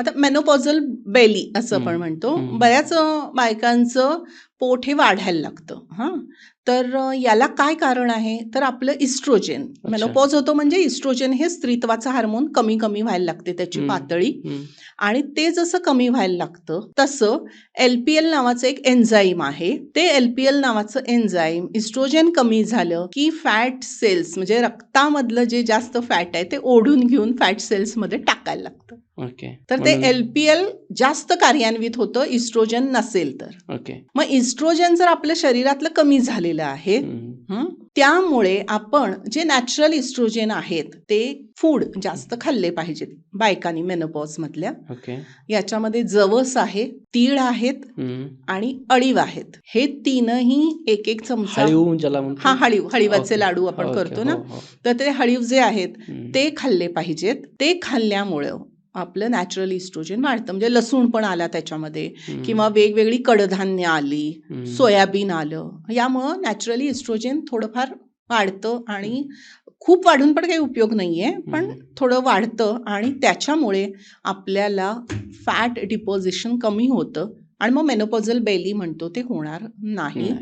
आता menopausal Bailey असं आपण म्हणतो. बऱ्याच बायकांचं पोट हे वाढायला लागतं. हां, तर याला काय कारण आहे? तर आपलं इस्ट्रोजेन. मेनोपॉज होतो म्हणजे इस्ट्रोजेन हे स्त्रीत्वाचं हार्मोन कमी कमी व्हायला लागते त्याची पातळी. आणि ते जसं कमी व्हायला लागतं तसं LPL नावाचं एक एन्झाईम आहे. ते LPL नावाचं एन्झाईम इस्ट्रोजेन कमी झालं की फॅट सेल्स म्हणजे रक्तामधलं जे जास्त फॅट आहे ते ओढून घेऊन फॅट सेल्समध्ये टाकायला लागतं. ओके. तर ते LPL जास्त कार्यान्वित होतं इस्ट्रोजन नसेल तर. ओके. मग इस्ट्रोजन जर आपल्या शरीरातलं कमी झालेलं आहे, त्यामुळे आपण जे नॅचरल इस्ट्रोजन आहेत ते फूड जास्त खाल्ले पाहिजेत बायकांनी मेनोपॉज मधल्या. ओके. याच्यामध्ये जवस आहे, तीळ आहेत आणि अळीव आहेत. हे तीनही एक एक चमचा. हळीव ज्याला म्हणतो. हा, हळीवाचे लाडू आपण करतो ना, तर ते हळीव जे आहेत ते खाल्ले पाहिजेत. ते खाल्ल्यामुळं आपलं नॅचरल इस्ट्रोजन वाढतं. म्हणजे लसूण पण आला त्याच्यामध्ये किंवा वेगवेगळी कडधान्य आली, सोयाबीन आलं, यामुळं नॅचरली इस्ट्रोजन थोडंफार वाढतं. आणि खूप वाढून पण काही उपयोग नाहीये, पण थोडं वाढतं आणि त्याच्यामुळे आपल्याला फॅट डिपॉझिशन कमी होतं आणि मग मेनोपॉझल बेली म्हणतो ते होणार नाही.